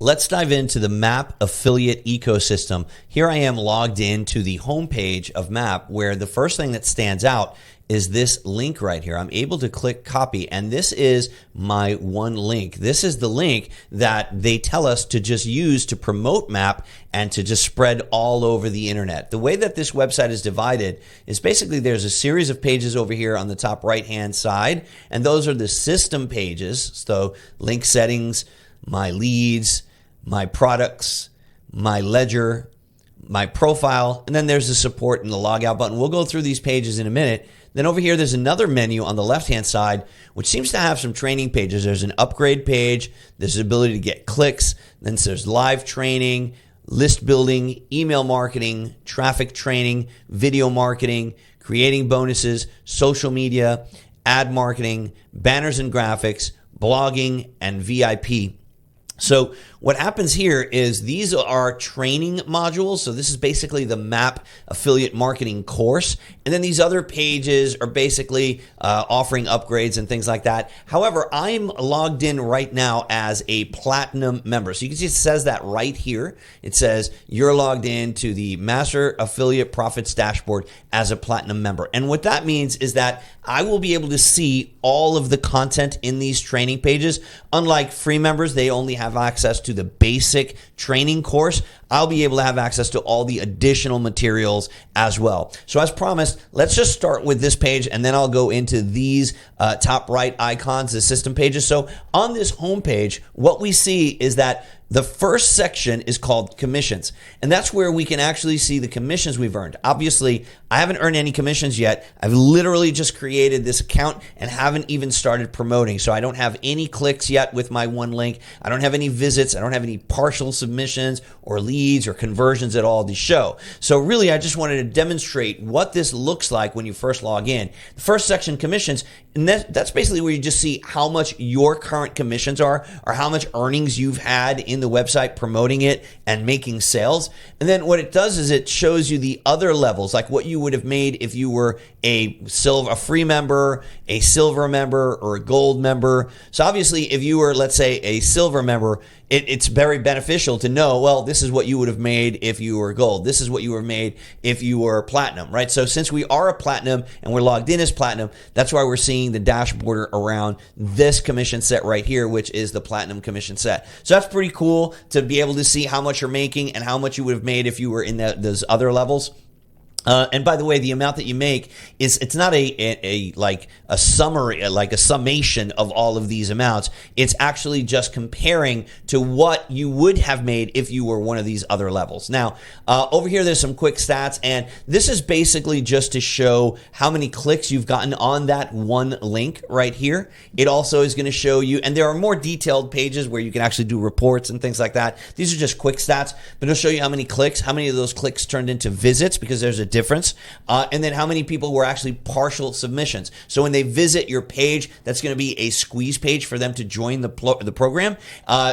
Let's dive into the Map affiliate ecosystem. Here I am logged into the homepage of Map, where the first thing that stands out is this link right here. I'm able to click copy, and this is my one link. This is the link that they tell us to just use to promote Map and to just spread all over the internet. The way that this website is divided is basically there's a series of pages over here on the top right-hand side, and those are the system pages. So link settings, my leads, my products, my ledger, my profile, and then there's the support and the logout button. We'll go through these pages in a minute. Then over here, there's another menu on the left-hand side, which seems to have some training pages. There's an upgrade page. There's the ability to get clicks. Then there's live training, list building, email marketing, traffic training, video marketing, creating bonuses, social media, ad marketing, banners and graphics, blogging, and VIP. So what happens here is these are training modules. So this is basically the Map affiliate marketing course. And then these other pages are basically offering upgrades and things like that. However, I'm logged in right now as a platinum member. So you can see it says that right here. It says you're logged in to the Master Affiliate Profits Dashboard as a platinum member. And what that means is that I will be able to see all of the content in these training pages. Unlike free members, they only have access to the basic training course. I'll be able to have access to all the additional materials as well. So as promised, let's just start with this page, and then I'll go into these top right icons, the system pages. So on this home page, what we see is that the first section is called commissions, and that's where we can actually see the commissions we've earned. Obviously, I haven't earned any commissions yet. I've literally just created this account and haven't even started promoting. So I don't have any clicks yet with my one link. I don't have any visits. I don't have any partial submissions or leads or conversions at all to show. So really, I just wanted to demonstrate what this looks like when you first log in. The first section, commissions, and that's basically where you just see how much your current commissions are, or how much earnings you've had in the website promoting it and making sales. And then what it does is it shows you the other levels, like what you would have made if you were a free member, a silver member, or a gold member. So obviously, if you were, let's say, a silver member, it's very beneficial to know, well, this is what you would have made if you were gold. This is what you would have made if you were platinum, right? So since we are a platinum and we're logged in as platinum, that's why we're seeing the dashboard around this commission set right here, which is the platinum commission set. So that's pretty cool to be able to see how much you're making and how much you would have made if you were in those other levels. And by the way, the amount that you make it's not like a summary, like a summation of all of these amounts. It's actually just comparing to what you would have made if you were one of these other levels. Now, over here, there's some quick stats, and this is basically just to show how many clicks you've gotten on that one link right here. It also is going to show you, and there are more detailed pages where you can actually do reports and things like that. These are just quick stats, but it'll show you how many clicks, how many of those clicks turned into visits, because there's a difference, and then how many people were actually partial submissions. So when they visit your page, that's going to be a squeeze page for them to join the program.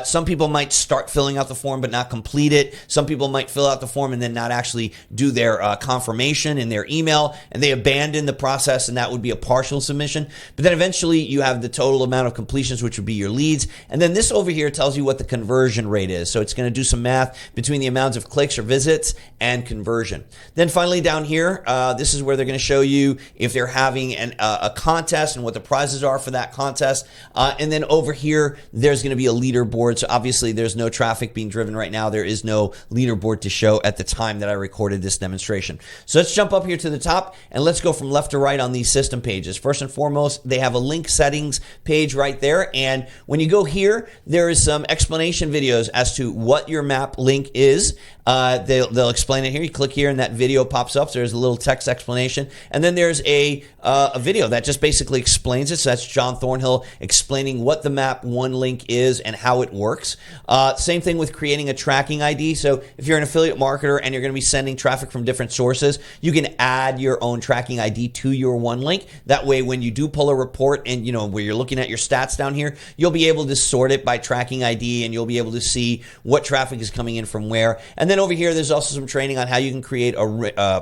Some people might start filling out the form but not complete it. Some people might fill out the form and then not actually do their confirmation in their email, and they abandon the process, and that would be a partial submission. But then eventually you have the total amount of completions, which would be your leads. And then this over here tells you what the conversion rate is. So it's going to do some math between the amounts of clicks or visits and conversion. Then finally, down here, this is where they're going to show you if they're having a contest and what the prizes are for that contest. And then over here, there's going to be a leaderboard. So obviously, there's no traffic being driven right now. There is no leaderboard to show at the time that I recorded this demonstration. So let's jump up here to the top, and let's go from left to right on these system pages. First and foremost, they have a link settings page right there. And when you go here, there is some explanation videos as to what your map link is. They'll explain it here. You click here and that video pops up. So there's a little text explanation. And then there's a video that just basically explains it. So that's John Thornhill explaining what the Map 1 link is and how it works. Same thing with creating a tracking ID. So if you're an affiliate marketer and you're going to be sending traffic from different sources, you can add your own tracking ID to your one link. That way, when you do pull a report and where you're looking at your stats down here, you'll be able to sort it by tracking ID, and you'll be able to see what traffic is coming in from where. And then over here, there's also some training on how you can create a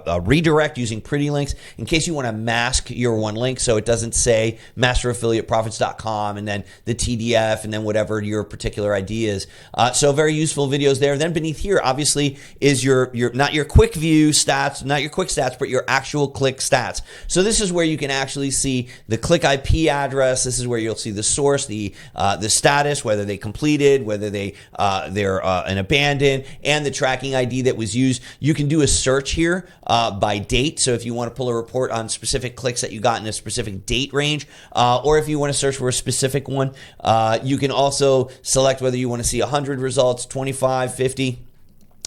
a redirect using pretty links in case you want to mask your one link so it doesn't say masteraffiliateprofits.com and then the TDF and then whatever your particular ID is. So very useful videos there. Then beneath here, obviously, is your not your quick view stats, not your quick stats, but your actual click stats. So this is where you can actually see the click IP address. This is where you'll see the source, the status, whether they completed, whether they're an abandoned, and the tracking ID that was used. You can do a search here by date. So if you want to pull a report on specific clicks that you got in a specific date range, or if you want to search for a specific one, you can also select whether you want to see 100 results, 25, 50.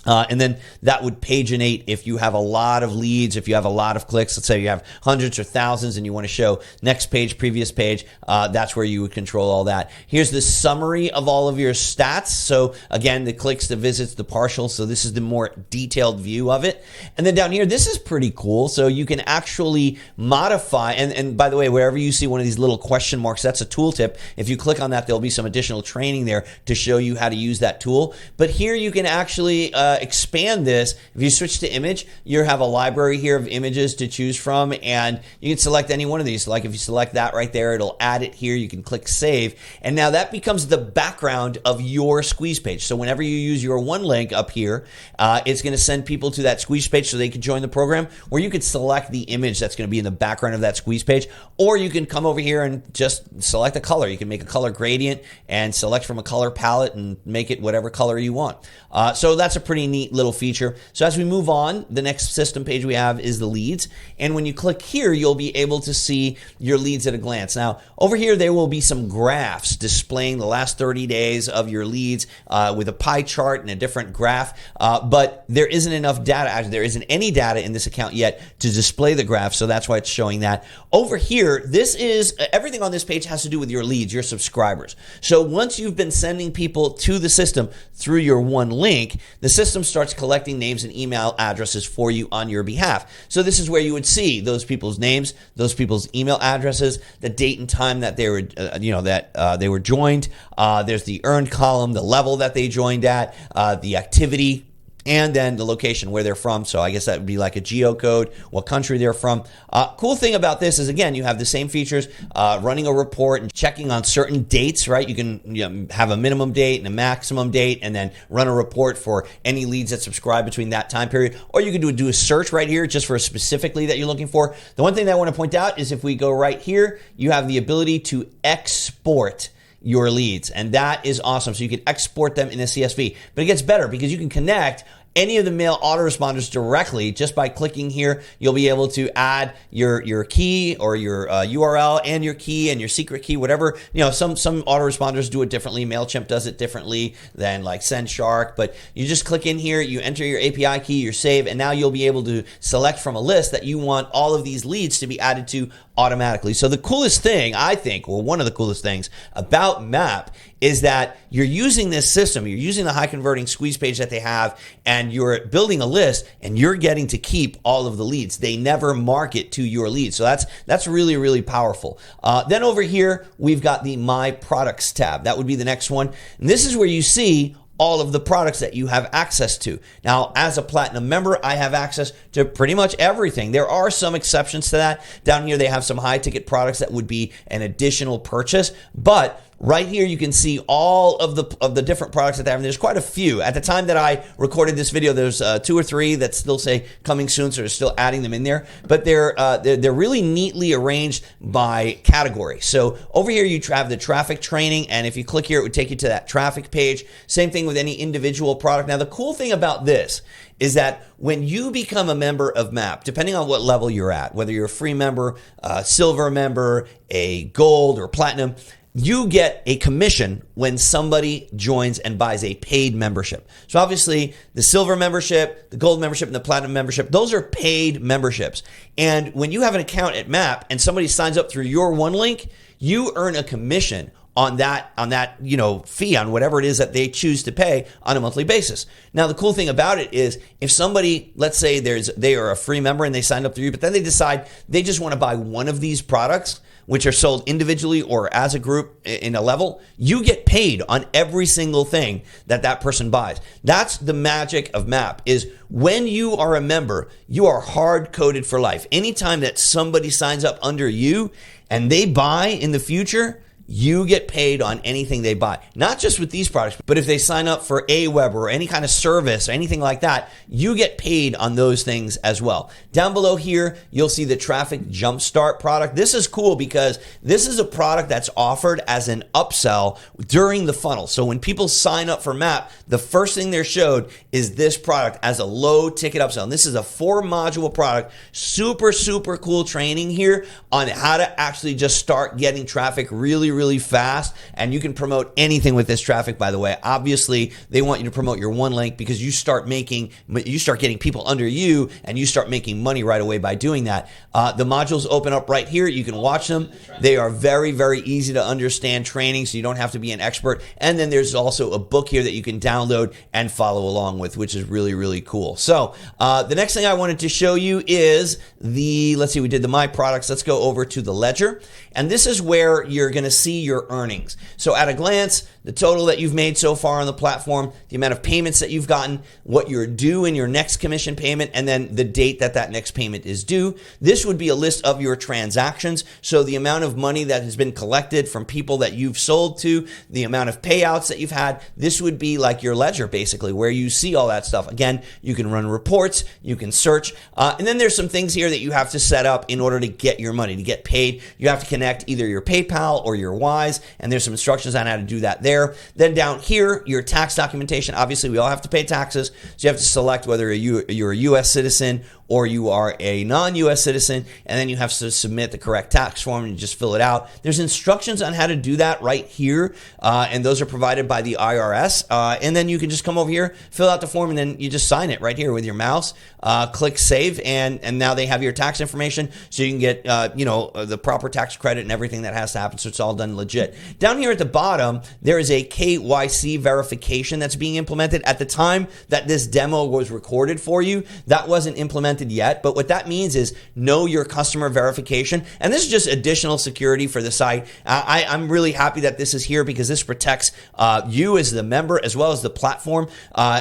And then that would paginate if you have a lot of leads, if you have a lot of clicks. Let's say you have hundreds or thousands and you want to show next page, previous page. That's where you would control all that. Here's the summary of all of your stats. So again, the clicks, the visits, the partials. So this is the more detailed view of it. And then down here, this is pretty cool. So you can actually modify. And by the way, wherever you see one of these little question marks, that's a tooltip. If you click on that, there'll be some additional training there to show you how to use that tool. But here you can actually expand this. If you switch to image, you have a library here of images to choose from, and you can select any one of these. Like if you select that right there, it'll add it here. You can click save, and now that becomes the background of your squeeze page. So whenever you use your one link up here, it's going to send people to that squeeze page so they can join the program, or you could select the image that's going to be in the background of that squeeze page, or you can come over here and just select a color. You can make a color gradient and select from a color palette and make it whatever color you want. So that's a pretty neat little feature. So as we move on, the next system page we have is the leads. And when you click here, you'll be able to see your leads at a glance. Now, over here, there will be some graphs displaying the last 30 days of your leads with a pie chart and a different graph. But there isn't enough data. Actually, there isn't any data in this account yet to display the graph. So that's why it's showing that. Over here, this is everything on this page has to do with your leads, your subscribers. So once you've been sending people to the system through your one link, the system starts collecting names and email addresses for you on your behalf. So this is where you would see those people's names, those people's email addresses, the date and time that they were, they were joined. There's the earned column, the level that they joined at, the activity, and then the location where they're from. So I guess that would be like a geocode, what country they're from. Cool thing about this is, again, you have the same features, running a report and checking on certain dates, right? You can have a minimum date and a maximum date and then run a report for any leads that subscribe between that time period. Or you can do a search right here just for specifically that you're looking for. The one thing that I want to point out is if we go right here, you have the ability to export your leads, and that is awesome. So you can export them in a CSV, but it gets better because you can connect any of the mail autoresponders directly just by clicking here. You'll be able to add your key or your URL and your key and your secret key, whatever. Some autoresponders do it differently. MailChimp does it differently than like SendShark, but you just click in here, you enter your API key, your save, and now you'll be able to select from a list that you want all of these leads to be added to automatically. So the coolest thing, I think, or one of the coolest things about MAP is that you're using this system, you're using the high converting squeeze page that they have, and you're building a list and you're getting to keep all of the leads. They never market to your leads. So that's really, really powerful. Then over here, we've got the My Products tab. That would be the next one. And this is where you see all of the products that you have access to. Now, as a Platinum member, I have access to pretty much everything. There are some exceptions to that. Down here, they have some high ticket products that would be an additional purchase, but right here, you can see all of the different products that they have. And there's quite a few. At the time that I recorded this video, there's 2 or 3 that still say coming soon, so they're still adding them in there. But they're really neatly arranged by category. So over here, you have the traffic training, and if you click here, it would take you to that traffic page. Same thing with any individual product. Now, the cool thing about this is that when you become a member of MAP, depending on what level you're at, whether you're a free member, a silver member, a gold or platinum, you get a commission when somebody joins and buys a paid membership. So obviously the silver membership, the gold membership, and the platinum membership, those are paid memberships. And when you have an account at MAP and somebody signs up through your one link, you earn a commission on that fee, on whatever it is that they choose to pay on a monthly basis. Now, the cool thing about it is if somebody, let's say they are a free member and they signed up through you, but then they decide they just want to buy one of these products, which are sold individually or as a group in a level, you get paid on every single thing that person buys. That's the magic of MAP, is when you are a member, you are hard-coded for life. Anytime that somebody signs up under you and they buy in the future, you get paid on anything they buy. Not just with these products, but if they sign up for Aweber or any kind of service or anything like that, you get paid on those things as well. Down below here, you'll see the Traffic Jumpstart product. This is cool because this is a product that's offered as an upsell during the funnel. So when people sign up for MAP, the first thing they're showed is this product as a low ticket upsell. And this is a 4-module product. Super, super cool training here on how to actually just start getting traffic really fast, and you can promote anything with this traffic, by the way. Obviously, they want you to promote your one link because you start getting people under you, and you start making money right away by doing that. The modules open up right here. You can watch them. They are very, very easy to understand training, so you don't have to be an expert. And then there's also a book here that you can download and follow along with, which is really, really cool. So the next thing I wanted to show you is let's see, we did the My Products. Let's go over to the Ledger. And this is where you're going to see your earnings. So at a glance, the total that you've made so far on the platform, the amount of payments that you've gotten, what you're due in your next commission payment, and then the date that next payment is due. This would be a list of your transactions. So the amount of money that has been collected from people that you've sold to, the amount of payouts that you've had, this would be like your ledger basically, where you see all that stuff. Again, you can run reports, you can search, and then there's some things here that you have to set up in order to get your money, to get paid. You have to connect either your PayPal or your Wise, and there's some instructions on how to do that there. Then down here, your tax documentation. Obviously, we all have to pay taxes, so you have to select whether you're a U.S. citizen or you are a non-U.S. citizen, and then you have to submit the correct tax form and you just fill it out. There's instructions on how to do that right here, and those are provided by the IRS. And then you can just come over here, fill out the form, and then you just sign it right here with your mouse. Click Save, and now they have your tax information, so you can get the proper tax credit and everything that has to happen, so it's all done legit. Down here at the bottom, there is a KYC verification that's being implemented. At the time that this demo was recorded for you, that wasn't implemented yet, but what that means is know your customer verification, and this is just additional security for the site. I'm really happy that this is here because this protects you as the member as well as the platform.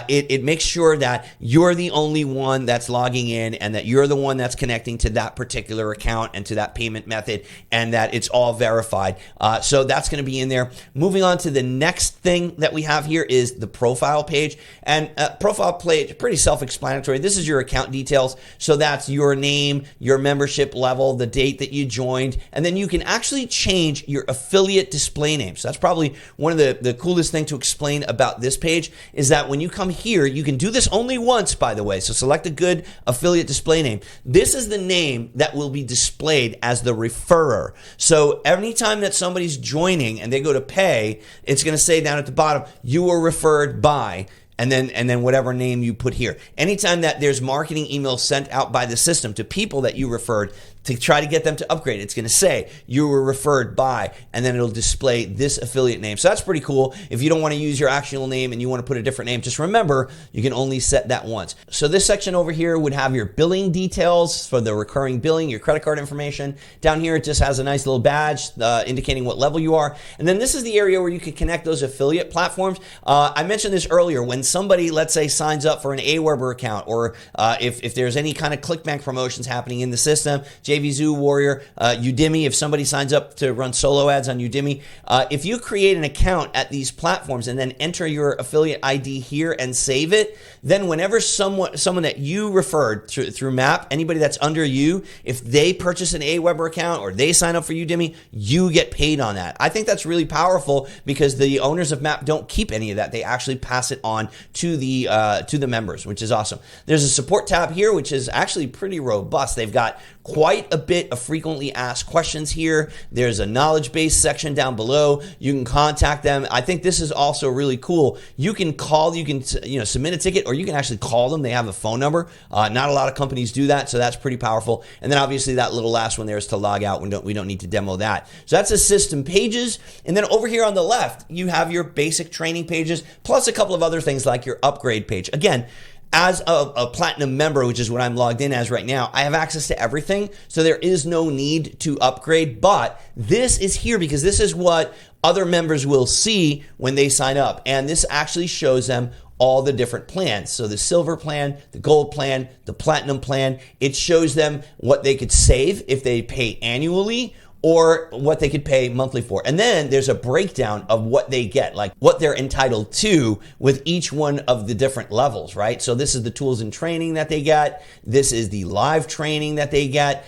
It makes sure that you're the only one that's logging in and that you're the one that's connecting to that particular account and to that payment method, and that it's all verified. So that's going to be in there. Moving on to the next thing that we have here is the profile page, and profile page, pretty self-explanatory. This is your account details. So that's your name, your membership level, the date that you joined, and then you can actually change your affiliate display name. So that's probably one of the coolest thing to explain about this page is that when you come here, you can do this only once, by the way. So select a good affiliate display name. This is the name that will be displayed as the referrer. So anytime that somebody's joining and they go to pay, it's going to say down at the bottom, you were referred by, and then whatever name you put here. Anytime that there's marketing emails sent out by the system to people that you referred to try to get them to upgrade, it's going to say you were referred by, and then it'll display this affiliate name. So that's pretty cool. If you don't want to use your actual name and you want to put a different name, just remember you can only set that once. So this section over here would have your billing details for the recurring billing, your credit card information. Down here, it just has a nice little badge indicating what level you are. And then this is the area where you can connect those affiliate platforms. I mentioned this earlier. When somebody, let's say, signs up for an Aweber account, or if there's any kind of Clickbank promotions happening in the system, JvZoo, Warrior, Udemy, if somebody signs up to run solo ads on Udemy, if you create an account at these platforms and then enter your affiliate ID here and save it, then whenever someone that you referred through MAP, anybody that's under you, if they purchase an Aweber account or they sign up for Udemy, you get paid on that. I think that's really powerful because the owners of MAP don't keep any of that. They actually pass it on to the members, which is awesome. There's a support tab here, which is actually pretty robust. They've got quite a bit of frequently asked questions here. There's a knowledge base section down below. You can contact them. I think this is also really cool. You can call, you can submit a ticket, or you can actually call them. They have a phone number. Not a lot of companies do that, so that's pretty powerful. And then obviously that little last one there is to log out. We don't need to demo that. So that's the system pages. And then over here on the left, you have your basic training pages, plus a couple of other things like your upgrade page. Again, as a platinum member, which is what I'm logged in as right now, I have access to everything. So there is no need to upgrade, but this is here because this is what other members will see when they sign up. And this actually shows them all the different plans. So the silver plan, the gold plan, the platinum plan, it shows them what they could save if they pay annually or what they could pay monthly for. And then there's a breakdown of what they get, like what they're entitled to with each one of the different levels, right? So this is the tools and training that they get. This is the live training that they get.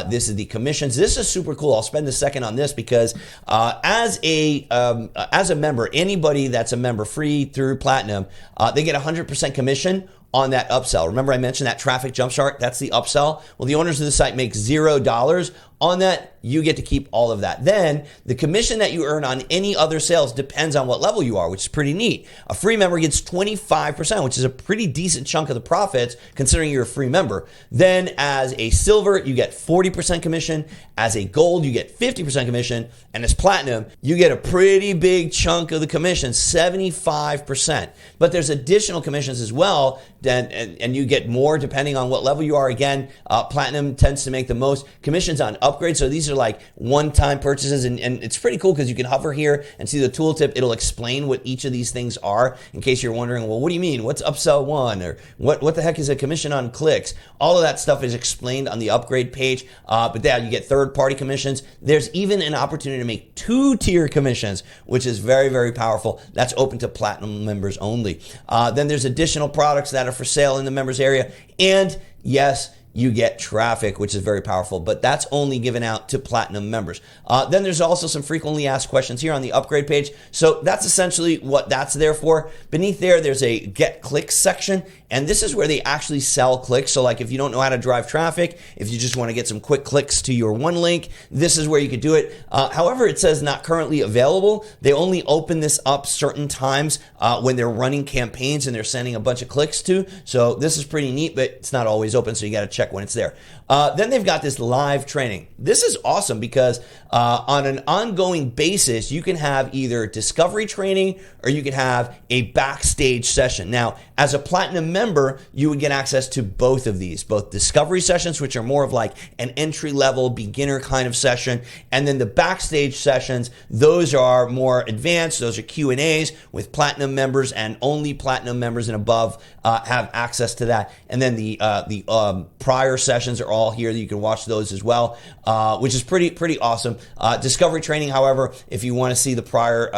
This is the commissions. This is super cool. I'll spend a second on this because as a member, anybody that's a member free through Platinum, they get 100% commission on that upsell. Remember I mentioned that traffic jumpstart? That's the upsell. Well, the owners of the site make $0 on that. You get to keep all of that. Then the commission that you earn on any other sales depends on what level you are, which is pretty neat. A free member gets 25%, which is a pretty decent chunk of the profits considering you're a free member. Then as a silver, you get 40% commission. As a gold, you get 50% commission. And as platinum, you get a pretty big chunk of the commission, 75%. But there's additional commissions as well, and you get more depending on what level you are. Again, platinum tends to make the most commissions on upgrades. So these are like one-time purchases, and it's pretty cool because you can hover here and see the tooltip. It'll explain what each of these things are in case you're wondering, well, what do you mean? What's upsell one? Or what the heck is a commission on clicks? All of that stuff is explained on the upgrade page. But yeah, you get third-party commissions. There's even an opportunity to make two-tier commissions, which is very, very powerful. That's open to platinum members only. Then there's additional products that are for sale in the members area. And yes, you get traffic, which is very powerful, but that's only given out to platinum members. Then there's also some frequently asked questions here on the upgrade page. So that's essentially what that's there for. Beneath there, there's a get clicks section, and this is where they actually sell clicks. So like if you don't know how to drive traffic, if you just want to get some quick clicks to your one link, this is where you could do it. However, it says not currently available. They only open this up certain times when they're running campaigns and they're sending a bunch of clicks to. So this is pretty neat, but it's not always open, so you got to check when it's there. Then they've got this live training. This is awesome because on an ongoing basis, you can have either discovery training or you can have a backstage session. Now, as a platinum member, you would get access to both of these, both discovery sessions, which are more of like an entry-level beginner kind of session, and then the backstage sessions, those are more advanced. Those are Q&As with platinum members, and only platinum members and above have access to that. And then the prior sessions are all here. You can watch those as well, which is pretty awesome. Discovery training, however, if you want to see the prior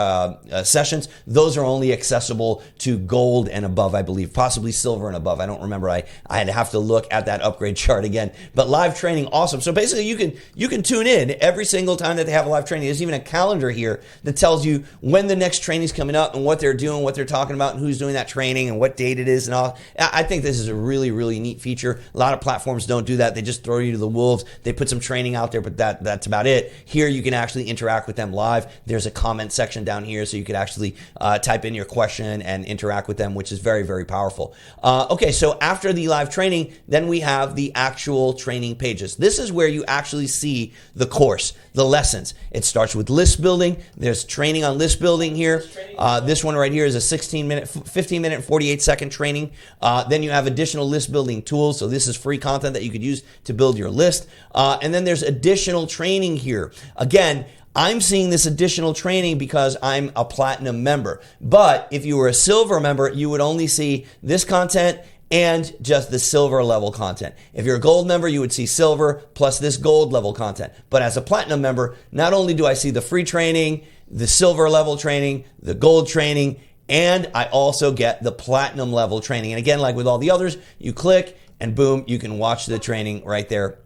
sessions, those are only accessible to gold and above, I believe, possibly silver and above. I don't remember. I'd have to look at that upgrade chart again. But live training, awesome. So basically, you can tune in every single time that they have a live training. There's even a calendar here that tells you when the next training is coming up and what they're doing, what they're talking about, and who's doing that training and what date it is and all. I think this is a really, really neat feature. A lot of platforms don't do that. They just throw you to the wolves. They put some training out there, but that's about it. Here, you can actually interact with them live. There's a comment section down here, so you could actually type in your question and interact with them, which is very, very powerful. Okay, so after the live training, then we have the actual training pages. This is where you actually see the course, the lessons. It starts with list building. There's training on list building here. This one right here is a 15-minute, 48-second training. Then you have additional list building tools. So this is free content that you could use to build your list. And then there's additional training here. Again, I'm seeing this additional training because I'm a platinum member. But if you were a silver member, you would only see this content and just the silver level content. If you're a gold member, you would see silver plus this gold level content. But as a platinum member, not only do I see the free training, the silver level training, the gold training, and I also get the platinum level training. And again, like with all the others, you click and boom, you can watch the training right there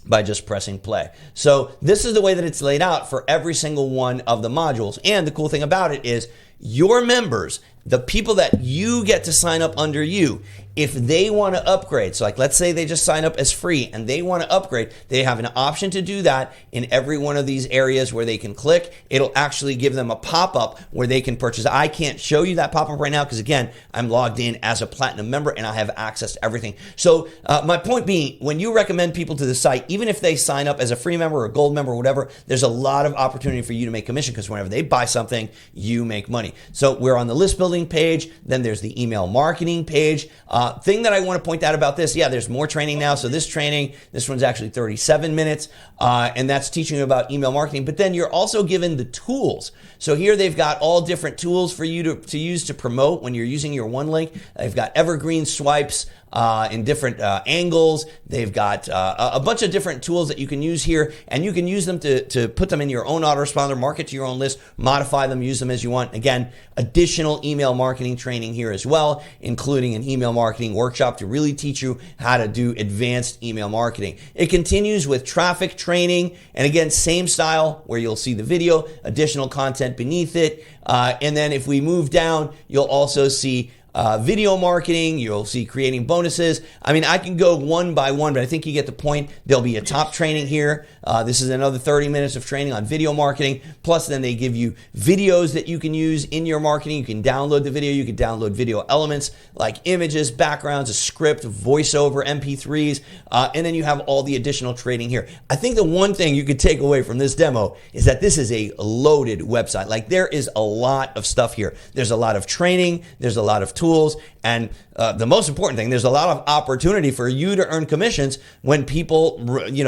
by just pressing play. So this is the way that it's laid out for every single one of the modules. And the cool thing about it is your members, the people that you get to sign up under you, if they want to upgrade, so like let's say they just sign up as free and they want to upgrade, they have an option to do that in every one of these areas where they can click. It'll actually give them a pop-up where they can purchase. I can't show you that pop-up right now because again, I'm logged in as a platinum member and I have access to everything. So my point being, when you recommend people to the site, even if they sign up as a free member or a gold member or whatever, there's a lot of opportunity for you to make commission because whenever they buy something, you make money. So we're on the list building page, then there's the email marketing page. Thing that I want to point out about this, yeah, there's more training now. So this one's actually 37 minutes, and that's teaching you about email marketing. But then you're also given the tools. So here they've got all different tools for you to use to promote when you're using your one link. They've got evergreen swipes in different angles. They've got a bunch of different tools that you can use here, and you can use them to put them in your own autoresponder, market to your own list, modify them, use them as you want. Again, additional email marketing training here as well, including an email marketing workshop to really teach you how to do advanced email marketing. It continues with traffic training, and again, same style where you'll see the video, additional content beneath it, and then if we move down, you'll also see video marketing, you'll see creating bonuses. I mean, I can go one by one, but I think you get the point. There'll be a top training here. This is another 30 minutes of training on video marketing. Plus, then they give you videos that you can use in your marketing. You can download the video. You can download video elements like images, backgrounds, a script, voiceover, MP3s, and then you have all the additional training here. I think the one thing you could take away from this demo is that this is a loaded website. Like, there is a lot of stuff here. There's a lot of training. There's a lot of tools, and the most important thing, there's a lot of opportunity for you to earn commissions when people,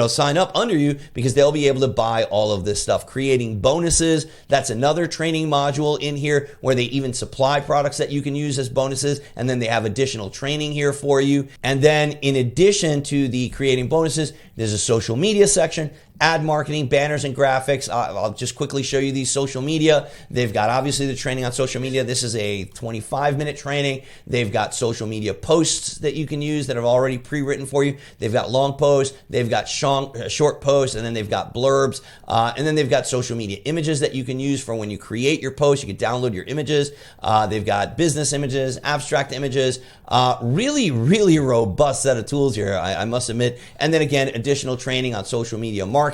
sign up under you, because they'll be able to buy all of this stuff. Creating bonuses, that's another training module in here where they even supply products that you can use as bonuses, and then they have additional training here for you. And then in addition to the creating bonuses, there's a social media section, ad marketing, banners and graphics. I'll just quickly show you these social media. They've got obviously the training on social media. This is a 25-minute training. They've got social media posts that you can use that are already pre-written for you. They've got long posts, they've got short posts, and then they've got blurbs, and then they've got social media images that you can use for when you create your post. You can download your images. They've got business images, abstract images, really, really robust set of tools here, I must admit. And then again, additional training on social media marketing.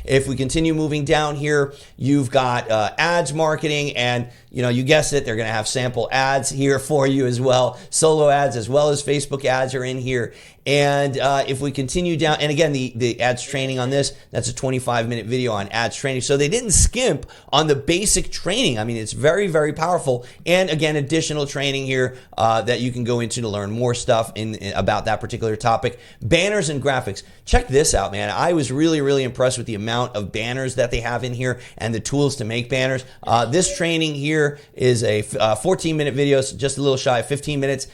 If we continue moving down here, you've got ads marketing, and you guessed it, they're going to have sample ads here for you as well. Solo ads as well as Facebook ads are in here. And if we continue down, and again, the ads training on this, that's a 25-minute video on ads training. So they didn't skimp on the basic training. I mean, it's very, very powerful. And again, additional training here that you can go into to learn more stuff about that particular topic. Banners and graphics. Check this out, man. I was really, really impressed with the amount of banners that they have in here and the tools to make banners. This training here is a 14-minute video, so just a little shy of 15 minutes.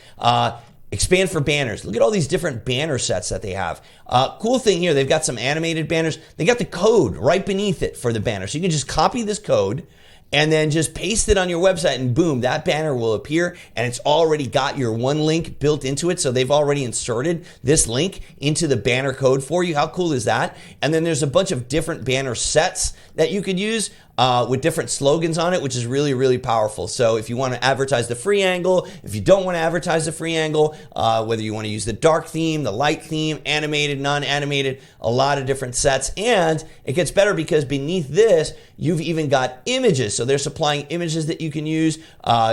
Expand for banners. Look at all these different banner sets that they have. Cool thing here, they've got some animated banners. They got the code right beneath it for the banner. So you can just copy this code and then just paste it on your website, and boom, that banner will appear, and it's already got your one link built into it. So they've already inserted this link into the banner code for you. How cool is that? And then there's a bunch of different banner sets that you could use with different slogans on it, which is really, really powerful. So if you want to advertise the free angle, if you don't want to advertise the free angle, whether you want to use the dark theme, the light theme, animated, non-animated, a lot of different sets. And it gets better because beneath this, you've even got images. So they're supplying images that you can use.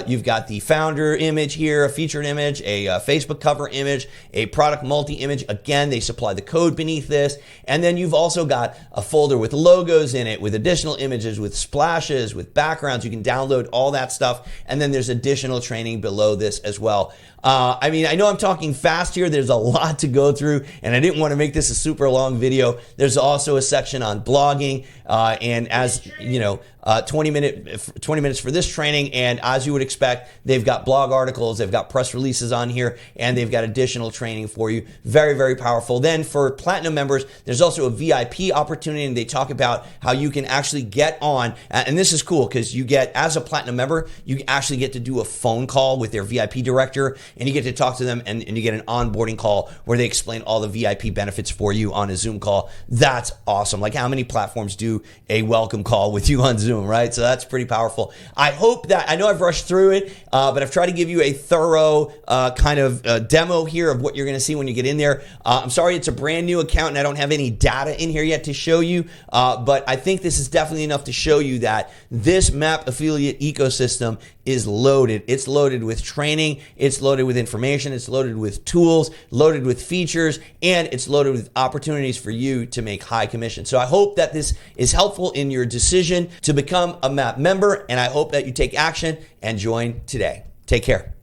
You've got the founder image here, a featured image, a Facebook cover image, a product multi-image. Again, they supply the code beneath this. And then you've also got a folder with logos in it, with additional images, with splashes, with backgrounds. You can download all that stuff. And then there's additional training below this as well. I mean, I know I'm talking fast here. There's a lot to go through, and I didn't want to make this a super long video. There's also a section on blogging, and as you know, 20 minutes for this training. And as you would expect, they've got blog articles, they've got press releases on here, and they've got additional training for you. Very, very powerful. Then for platinum members, there's also a VIP opportunity, and they talk about how you can actually get on, and this is cool because you get, as a platinum member, you actually get to do a phone call with their VIP director, and you get to talk to them, and you get an onboarding call where they explain all the VIP benefits for you on a Zoom call. That's awesome. Like, how many platforms do a welcome call with you on Zoom, right? So that's pretty powerful. I hope that, I know I've rushed through it, but I've tried to give you a thorough kind of demo here of what you're going to see when you get in there. I'm sorry, it's a brand new account and I don't have any data in here yet to show you, but I think this is definitely enough to show you that this Map affiliate ecosystem is loaded. It's loaded with training, it's loaded with information, it's loaded with tools, loaded with features, and it's loaded with opportunities for you to make high commission. So I hope that this is helpful in your decision to become a Map member, and I hope that you take action and join today. Take care.